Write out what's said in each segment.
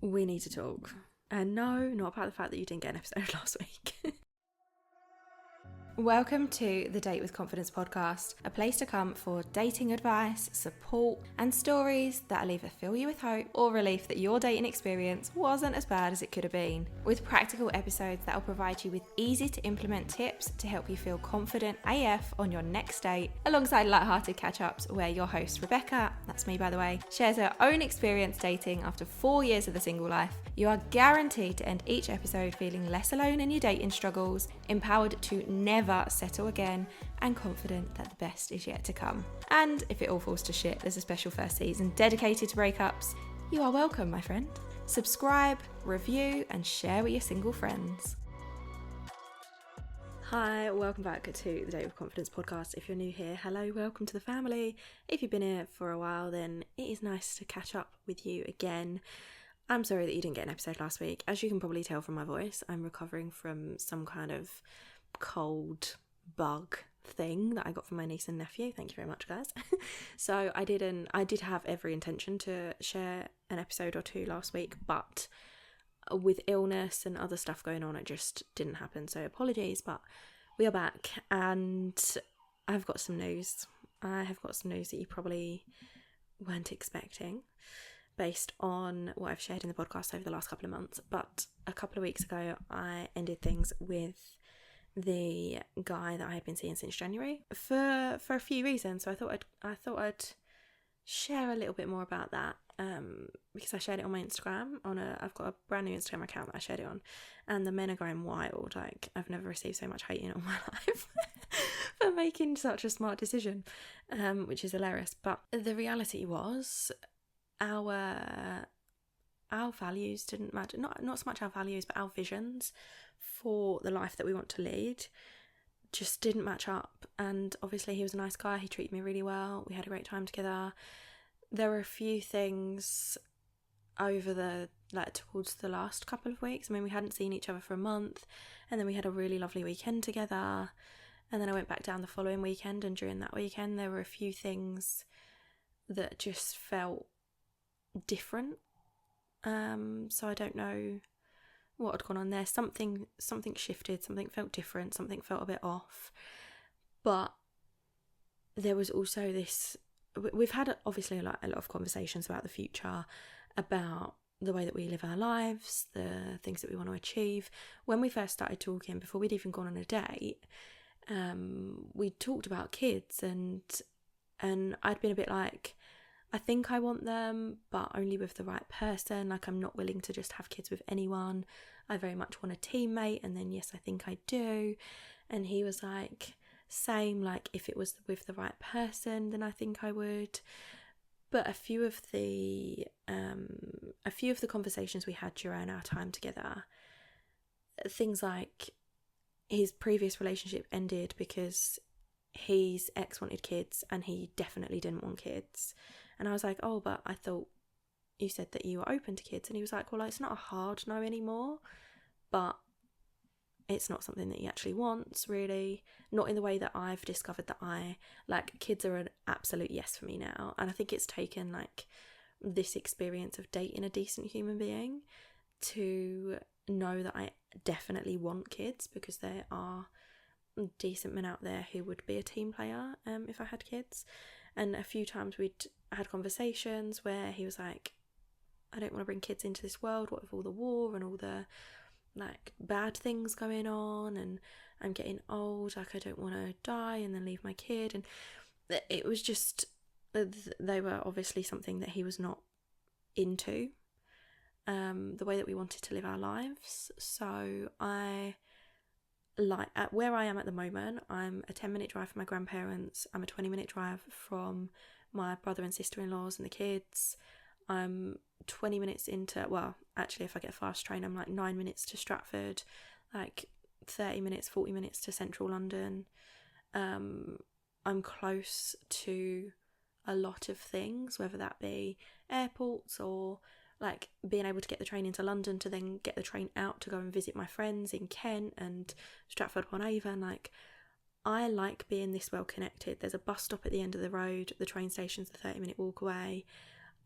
We need to talk. And no, not about the fact that you didn't get an episode last week. Welcome to the Date with Confidence podcast, a place to come for dating advice, support, and stories that'll either fill you with hope or relief that your dating experience wasn't as bad as it could have been. With practical episodes that'll provide you with easy to implement tips to help you feel confident AF on your next date, alongside lighthearted catch-ups where your host Rebecca, that's me by the way, shares her own experience dating after 4 years of the single life. You are guaranteed to end each episode feeling less alone in your dating struggles, empowered to never settle again, and confident that the best is yet to come. And if it all falls to shit, there's a special first season dedicated to breakups. You are welcome, my friend. Subscribe, review, and share with your single friends. Hi, welcome back to the Date with Confidence podcast. If you're new here, hello, welcome to the family. If you've been here for a while, then it is nice to catch up with you again. I'm sorry that you didn't get an episode last week. As you can probably tell from my voice, I'm recovering from some kind of cold bug thing that I got from my niece and nephew. Thank you very much, guys. So I did have every intention to share an episode or two last week, but with illness and other stuff going on, it just didn't happen. So apologies, but we are back and I've got some news. I have got some news that you probably weren't expecting based on what I've shared in the podcast over the last couple of months. But a couple of weeks ago, I ended things with the guy that I had been seeing since January for a few reasons. So I thought I'd share a little bit more about that because I shared it on my Instagram. I've got a brand new Instagram account that I shared it on, and the men are going wild. Like, I've never received so much hate in all my life for making such a smart decision, which is hilarious. But the reality was our values didn't match. Not so much our values, but our visions for the life that we want to lead just didn't match up. And obviously he was a nice guy, he treated me really well, we had a great time together. There were a few things over towards the last couple of weeks. I mean, we hadn't seen each other for a month, and then we had a really lovely weekend together, and then I went back down the following weekend, and during that weekend there were a few things that just felt different. So I don't know what had gone on there. Something shifted, something felt different, something felt a bit off. But there was also this, we've had obviously a lot of conversations about the future, about the way that we live our lives, the things that we want to achieve. When we first started talking, before we'd even gone on a date, we talked about kids, and I'd been a bit like, I think I want them, but only with the right person. Like, I'm not willing to just have kids with anyone. I very much want a teammate. And then, yes, I think I do. And he was like, same, like, if it was with the right person, then I think I would. But a few of the conversations we had during our time together, things like his previous relationship ended because his ex wanted kids and he definitely didn't want kids. And I was like, oh, but I thought you said that you were open to kids. And he was like, well, it's not a hard no anymore, but it's not something that he actually wants, really. Not in the way that I've discovered that kids are an absolute yes for me now. And I think it's taken, this experience of dating a decent human being to know that I definitely want kids, because there are decent men out there who would be a team player if I had kids. And a few times we'd had conversations where he was like, I don't want to bring kids into this world, what with all the war and all the bad things going on, and I'm getting old, I don't want to die and then leave my kid. And it was just, they were obviously something that he was not into, the way that we wanted to live our lives. So at where I am at the moment, I'm a 10-minute drive from my grandparents, I'm a 20-minute drive from my brother and sister-in-laws and the kids, I'm 20 minutes into, well, actually if I get a fast train, I'm 9 minutes to Stratford, 30 minutes, 40 minutes to central London. I'm close to a lot of things, whether that be airports or being able to get the train into London to then get the train out to go and visit my friends in Kent and Stratford-upon-Avon. I like being this well connected. There's a bus stop at the end of the road, the train station's a 30-minute walk away.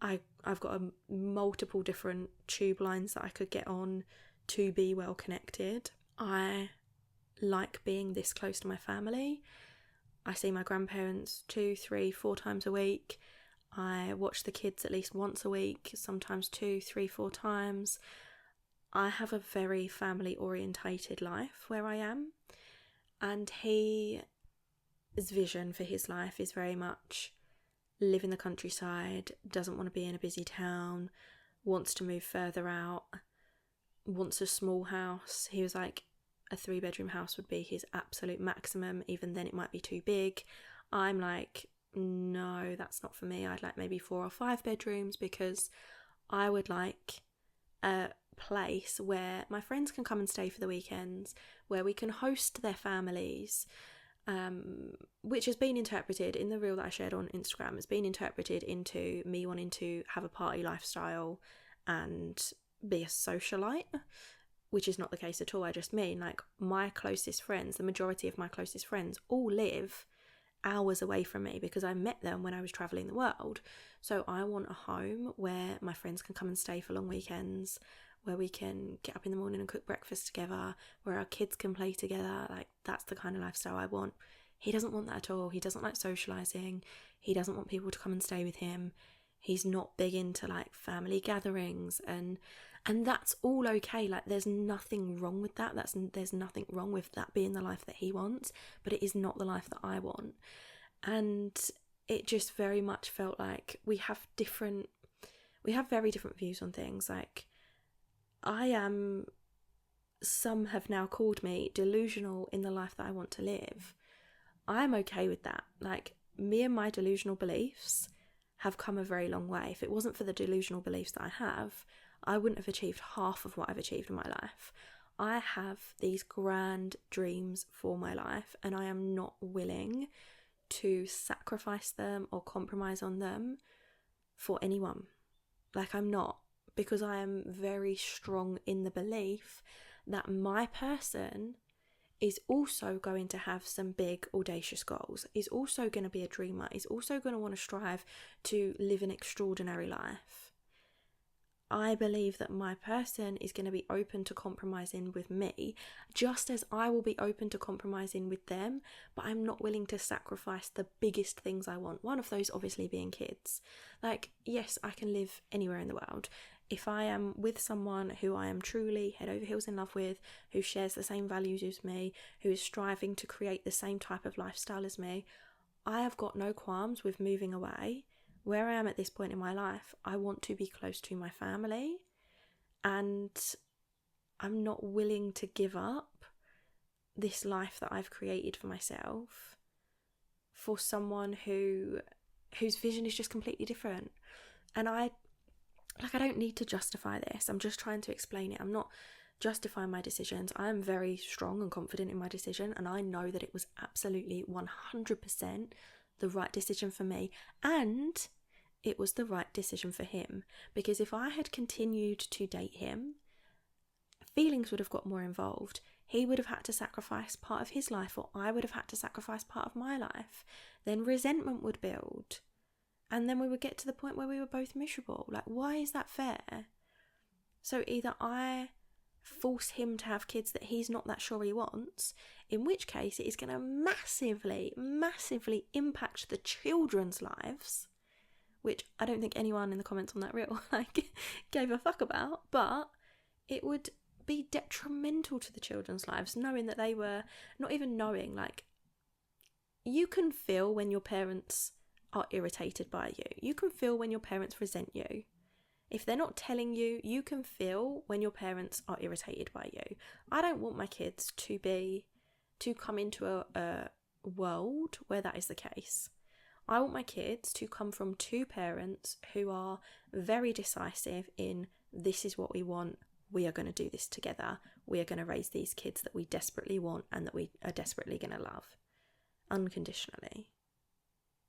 I've got multiple different tube lines that I could get on to be well connected. I like being this close to my family. I see my grandparents 2, 3, 4 times a week. I watch the kids at least once a week, sometimes 2, 3, 4 times. I have a very family orientated life where I am, and his vision for his life is very much live in the countryside, doesn't want to be in a busy town, wants to move further out, wants a small house. He was like, a 3-bedroom house would be his absolute maximum. Even then it might be too big. I'm like, no, that's not for me. I'd like maybe 4 or 5 bedrooms, because I would like a place where my friends can come and stay for the weekends, where we can host their families, which has been interpreted in the reel that I shared on Instagram. It's been interpreted into me wanting to have a party lifestyle and be a socialite, which is not the case at all. I just mean, like, my closest friends, the majority of my closest friends, all live hours away from me because I met them when I was travelling the world. So I want a home where my friends can come and stay for long weekends, where we can get up in the morning and cook breakfast together, where our kids can play together. Like, that's the kind of lifestyle I want. He doesn't want that at all. He doesn't like socialising. He doesn't want people to come and stay with him. He's not big into like family gatherings, and that's all okay. Like, there's nothing wrong with that. There's nothing wrong with that being the life that he wants, but it is not the life that I want. And it just very much felt like we have very different views on things. Like, some have now called me delusional in the life that I want to live. I'm okay with that. Like, me and my delusional beliefs have come a very long way. If it wasn't for the delusional beliefs that I have, I wouldn't have achieved half of what I've achieved in my life. I have these grand dreams for my life, and I am not willing to sacrifice them or compromise on them for anyone. Like, I'm not, because I am very strong in the belief that my person is also going to have some big audacious goals, is also going to be a dreamer, is also going to want to strive to live an extraordinary life. I believe that my person is going to be open to compromising with me, just as I will be open to compromising with them, but I'm not willing to sacrifice the biggest things I want. One of those obviously being kids. Like, yes, I can live anywhere in the world. If I am with someone who I am truly head over heels in love with, who shares the same values as me, who is striving to create the same type of lifestyle as me, I have got no qualms with moving away. Where I am at this point in my life, I want to be close to my family, and I'm not willing to give up this life that I've created for myself for someone whose vision is just completely different. And I don't need to justify this. I'm just trying to explain it. I'm not justifying my decisions. I am very strong and confident in my decision, and I know that it was absolutely 100% the right decision for me, and it was the right decision for him. Because if I had continued to date him, feelings would have got more involved. He would have had to sacrifice part of his life, or I would have had to sacrifice part of my life. Then resentment would build. And then we would get to the point where we were both miserable. Like, why is that fair? So either I force him to have kids that he's not that sure he wants, in which case it is going to massively, massively impact the children's lives, which I don't think anyone in the comments on that reel gave a fuck about, but it would be detrimental to the children's lives, knowing that they were, not even knowing, like, you can feel when your parents are irritated by you. You can feel when your parents resent you. If they're not telling you, you can feel when your parents are irritated by you. I don't want my kids to come into a world where that is the case. I want my kids to come from 2 parents who are very decisive in, this is what we want, we are going to do this together, we are going to raise these kids that we desperately want and that we are desperately going to love unconditionally.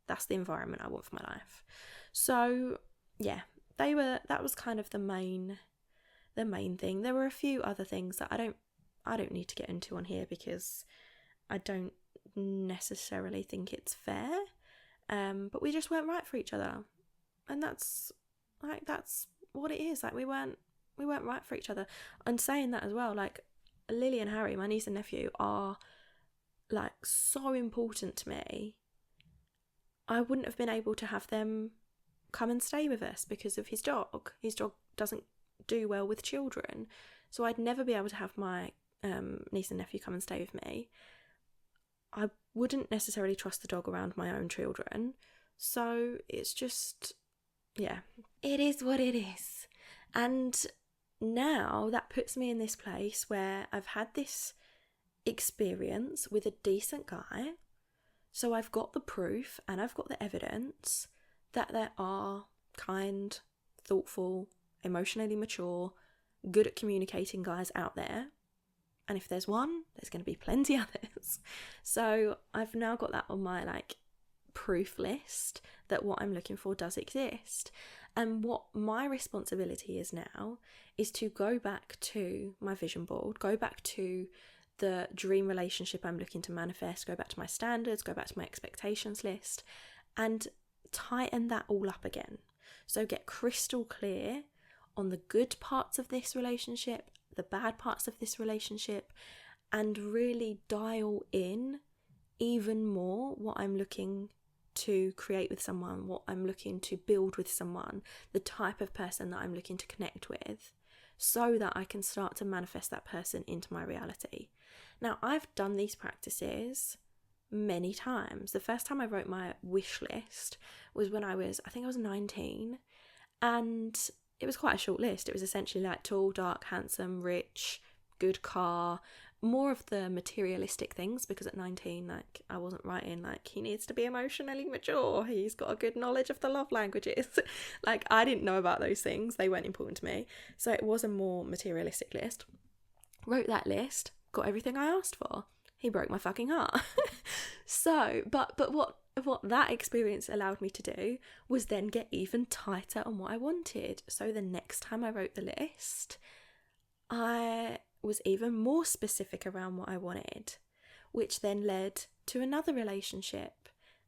That's the environment I want for my life. So yeah, that was kind of the main thing. There were a few other things that I don't need to get into on here because I don't necessarily think it's fair. But we just weren't right for each other, and that's like that's what it is. Like we weren't right for each other. And saying that as well, like Lily and Harry, my niece and nephew, are like so important to me. I wouldn't have been able to have them come and stay with us because of his dog. His dog doesn't do well with children, so I'd never be able to have my niece and nephew come and stay with me. I wouldn't necessarily trust the dog around my own children, so it's just, yeah, it is what it is. And now that puts me in this place where I've had this experience with a decent guy, so I've got the proof and I've got the evidence that there are kind, thoughtful, emotionally mature, good at communicating guys out there. And if there's one, there's going to be plenty others. So I've now got that on my like proof list that what I'm looking for does exist. And what my responsibility is now is to go back to my vision board, go back to the dream relationship I'm looking to manifest, go back to my standards, go back to my expectations list, and tighten that all up again. So get crystal clear on the good parts of this relationship, the bad parts of this relationship, and really dial in even more what I'm looking to create with someone, what I'm looking to build with someone, the type of person that I'm looking to connect with, so that I can start to manifest that person into my reality. Now, I've done these practices many times. The first time I wrote my wish list was when I was 19, and it was quite a short list. It was essentially like tall, dark, handsome, rich, good car, more of the materialistic things, because at 19, like, I wasn't writing like he needs to be emotionally mature, he's got a good knowledge of the love languages. Like, I didn't know about those things, they weren't important to me. So it was a more materialistic list. Wrote that list, got everything I asked for. He broke my fucking heart. So, but what that experience allowed me to do was then get even tighter on what I wanted. So the next time I wrote the list, I was even more specific around what I wanted, which then led to another relationship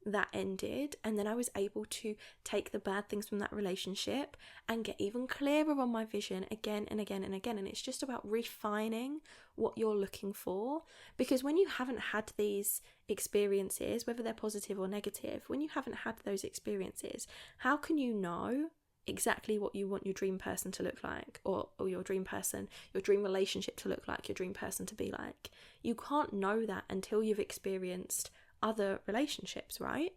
that ended, and then I was able to take the bad things from that relationship and get even clearer on my vision again and again and again. And it's just about refining what you're looking for, because when you haven't had these experiences, whether they're positive or negative, when you haven't had those experiences, how can you know exactly what you want your dream person to look like, or your dream person, your dream relationship to look like, your dream person to be like? You can't know that until you've experienced other relationships, right?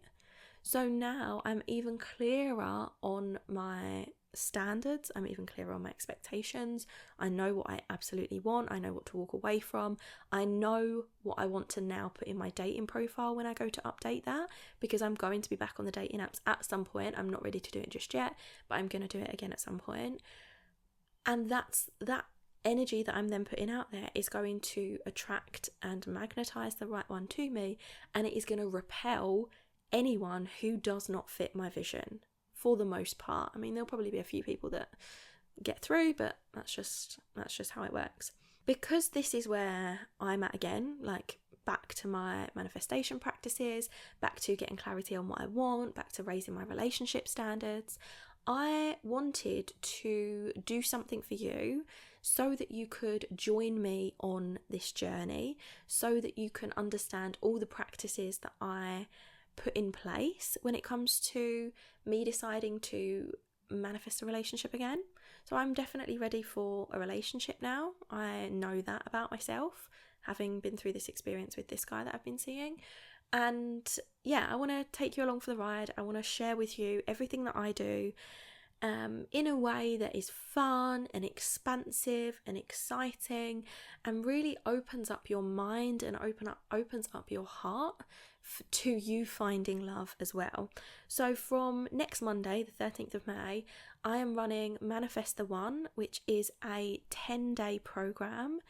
So now I'm even clearer on my standards, I'm even clearer on my expectations. I know what I absolutely want, I know what to walk away from, I know what I want to now put in my dating profile when I go to update that, because I'm going to be back on the dating apps at some point. I'm not ready to do it just yet, but I'm going to do it again at some point. And that energy that I'm then putting out there is going to attract and magnetize the right one to me, and it is going to repel anyone who does not fit my vision, for the most part. I mean, there'll probably be a few people that get through, but that's just how it works. Because this is where I'm at again, like back to my manifestation practices, back to getting clarity on what I want, back to raising my relationship standards, I wanted to do something for you so that you could join me on this journey, so that you can understand all the practices that I put in place when it comes to me deciding to manifest a relationship again. So I'm definitely ready for a relationship now. I know that about myself, having been through this experience with this guy that I've been seeing. And yeah, I want to take you along for the ride. I want to share with you everything that I do in a way that is fun and expansive and exciting, and really opens up your mind and opens up your heart to you finding love as well. So from next Monday, the 13th of May, I am running Manifest the One, which is a 10-day program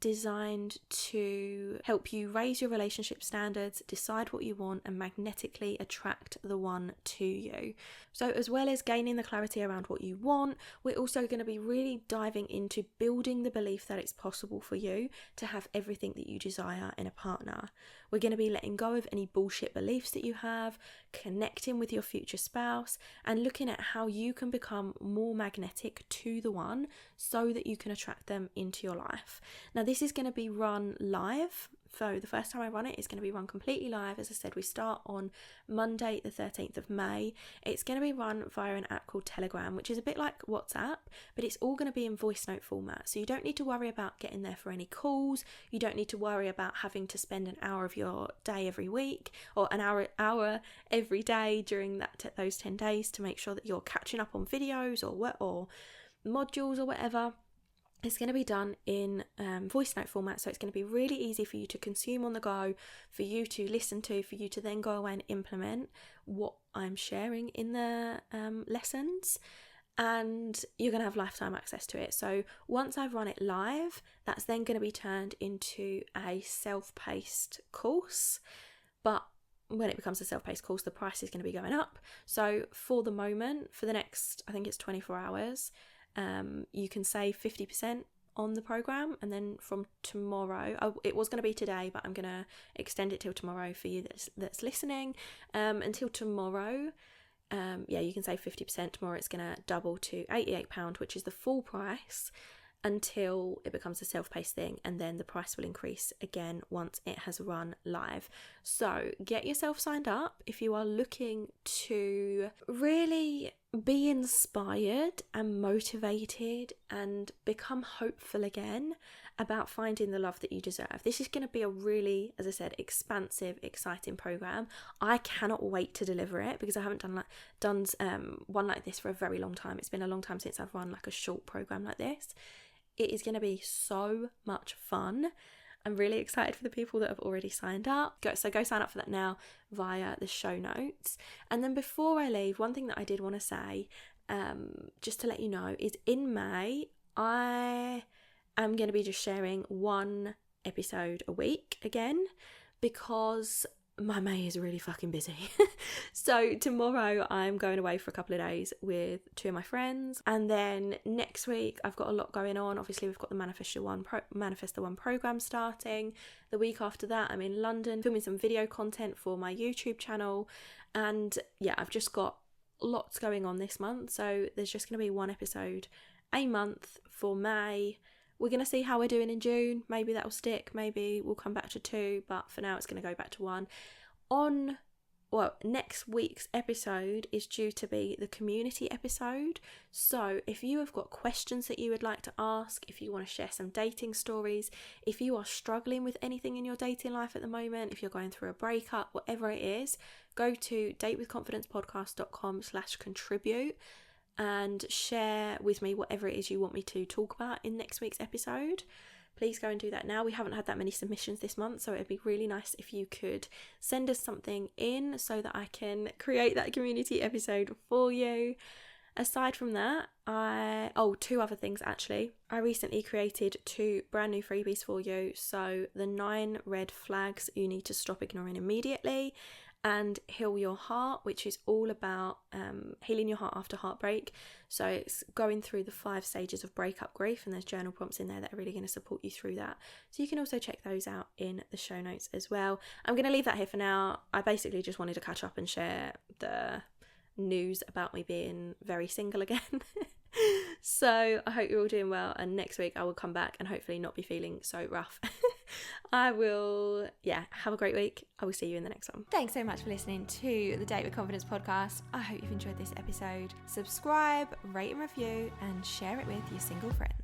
designed to help you raise your relationship standards, decide what you want, and magnetically attract the one to you. So as well as gaining the clarity around what you want, we're also going to be really diving into building the belief that it's possible for you to have everything that you desire in a partner. We're going to be letting go of any bullshit beliefs that you have, connecting with your future spouse, and looking at how you can become more magnetic to the one so that you can attract them into your life. Now, this is going to be run live. So the first time I run it, it's going to be run completely live. As I said, we start on Monday, the 13th of May. It's going to be run via an app called Telegram, which is a bit like WhatsApp, but it's all going to be in voice note format. So you don't need to worry about getting there for any calls. You don't need to worry about having to spend an hour of your day every week or an hour every day during those 10 days to make sure that you're catching up on videos or modules or whatever. It's going to be done in voice note format, so it's going to be really easy for you to consume on the go, for you to listen to, for you to then go away and implement what I'm sharing in the lessons, and you're going to have lifetime access to it. So once I've run it live, that's then going to be turned into a self-paced course, but when it becomes a self-paced course, the price is going to be going up. So for the moment, for the next, I think it's 24 hours, you can save 50% on the program, and then from tomorrow, it was going to be today, but I'm going to extend it till tomorrow for you that's listening. Until tomorrow, you can save 50%. Tomorrow it's going to double to £88, which is the full price, until it becomes a self-paced thing, and then the price will increase again once it has run live. So get yourself signed up if you are looking to really be inspired and motivated and become hopeful again about finding the love that you deserve. This is going to be a really, as I said, expansive, exciting program. I cannot wait to deliver it because I haven't done one like this for a very long time. It's been a long time since I've run like a short program like this. It is going to be so much fun. I'm really excited for the people that have already signed up. Go sign up for that now via the show notes. And then before I leave, one thing that I did want to say, just to let you know, is in May, I am going to be just sharing one episode a week again, because my May is really fucking busy. So tomorrow I'm going away for a couple of days with two of my friends, and then next week I've got a lot going on. Obviously we've got the Manifest the One program starting. The week after that I'm in London filming some video content for my YouTube channel, and yeah, I've just got lots going on this month, so there's just going to be one episode a month for May. We're going to see how we're doing in June. Maybe that'll stick. Maybe we'll come back to 2, but for now it's going to go back to 1. Next week's episode is due to be the community episode. So if you have got questions that you would like to ask, if you want to share some dating stories, if you are struggling with anything in your dating life at the moment, if you're going through a breakup, whatever it is, go to datewithconfidencepodcast.com/contribute and share with me whatever it is you want me to talk about in next week's episode. Please go and do that now. We haven't had that many submissions this month, so it'd be really nice if you could send us something in so that I can create that community episode for you. Aside from that, two other things actually. I recently created 2 brand new freebies for you. So the 9 red flags you need to stop ignoring immediately, and Heal Your Heart, which is all about healing your heart after heartbreak. So it's going through the 5 stages of breakup grief, and there's journal prompts in there that are really going to support you through that. So you can also check those out in the show notes as well. I'm going to leave that here for now. I basically just wanted to catch up and share the news about me being very single again. So I hope you're all doing well, and next week I will come back and hopefully not be feeling so rough. I will, have a great week. I will see you in the next one. Thanks so much for listening to the Date with Confidence podcast. I hope you've enjoyed this episode. Subscribe, rate and review, and share it with your single friends.